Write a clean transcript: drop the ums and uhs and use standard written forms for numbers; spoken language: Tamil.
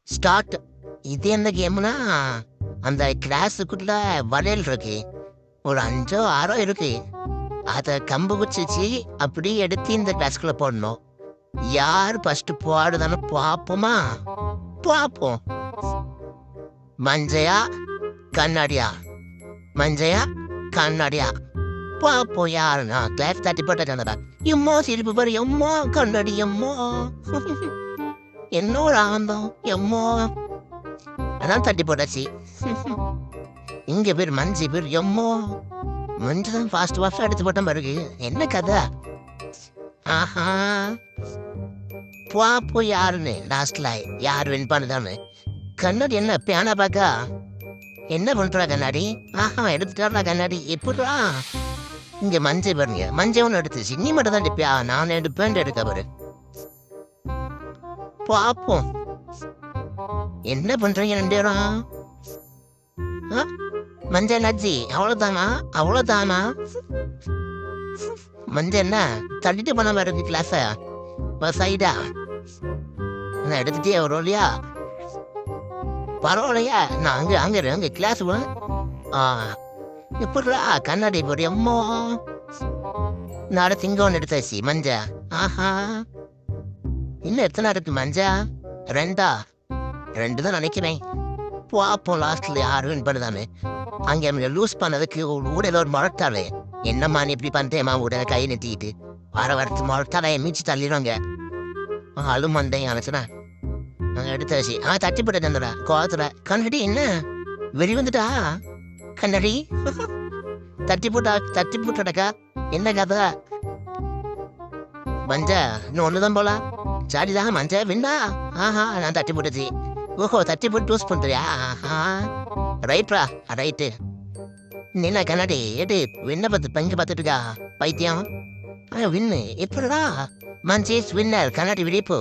ஸ்டார்ட். இது என்ன கேம்னா, அந்த கிளாஸுக்குள்ள வளையல் இருக்கு. ஒரு 5ஓ 6ஓ இருக்கு. அத கம்பு குச்சிச்சு அப்படியே எடுத்து இந்த கிளாஸ்க்குள்ள போடணும். யார் ஃபர்ஸ்ட் போடுதான்னு பார்ப்போமா? பார்ப்போம். மஞ்சையா கண்ணாடியா? மஞ்சையா கண்ணாடியா? பார்ப்போம் யாருன்னா. கிளாஸ் தட்டி போட்டா எம்மோ சிரிப்பு பாரு. எம்மோ கண்ணாடி எம்மோ. என்ன ஒரு ஆனந்தம் எம்மோ. அதான் தட்டி போட்டாச்சு. இங்க பேர் மஞ்சு பேர் எம்மோ. மஞ்சு தான் ஃபாஸ்ட் எடுத்து போட்ட பாருங்க. என்ன கதை? ஆஹா, பாப்போ யாருன்னு லாஸ்ட்ல யார் வின் பண்ணுதான்னு. கண்ணாடி என்ன பேனா பாக்கா? என்ன பண்றா கண்ணாடி? ஆஹா, எடுத்துட்டாரா கண்ணாடி. எப்படா? இங்க மஞ்சை பாருங்க. மஞ்சை ஒன்று எடுத்துச்சு. நீ மட்டும் தான் எடுப்பியா? நான் எடுப்பேன் எடுக்க பாரு. பாப்போம் என்ன பண்றீங்க ரெண்டு பேரும். மஞ்சள் நஜ்ஜி அவ்வளவுதானா? அவ்வளவுதானா? மஞ்சள் என்ன தள்ளிட்டு பண்ண இருக்கு கிளாஸ சைடா? எடுத்துட்டே வரும் இல்லையா? பரவாயில்லையா? நான் அங்க கிளாஸ் எப்படா கண்ணாடி போடு அம்மோ. நாட திங்கோன்னு எடுத்தாச்சு மஞ்சா. ஆஹா, இன்னும் எத்தனை இருக்கு மஞ்சா? 2 தான் நினைக்கிறேன். பாப்போம் லாஸ்ட்ல யாரு வின் பண்ணுதானு. அங்க லூஸ் பண்ணதுக்கு ஊடையில ஒரு முழட்டாளே. என்னம்மா நீ இப்படி பண்ணிட்டேம்மா? உடனே கையை நெட்டிக்கிட்டு வரத்து முழட்டாளைய மீச்சு தள்ளிடுவாங்க. அழும் வந்தேன் அனுச்சுனா எடுத்தாச்சு. தட்டி போட்ட தந்துடா கோவத்துல. கண்ணாடி என்ன வெறி வந்துட்டா? கண்ணாடி தட்டி போட்டாக்கா என்ன கதை? மஞ்சா இன்னும் ஒண்ணுதான் போல. சரிதான் மஞ்சா விண்ணா. ஆஹா, நான் தட்டி போட்டுச்சு. ஓஹோ, தட்டி போட்டு டூஸ் பண்றியா? ஆஹா, ரைட்ரா ரைட்டு. என்ன கண்ணாடி எடு விண்ண பங்கு பார்த்துட்டு இருக்கா பைத்தியம்? வின்னு எப்படா? மஞ்சேஸ் வின்னர். கண்ணாடி விழிப்பு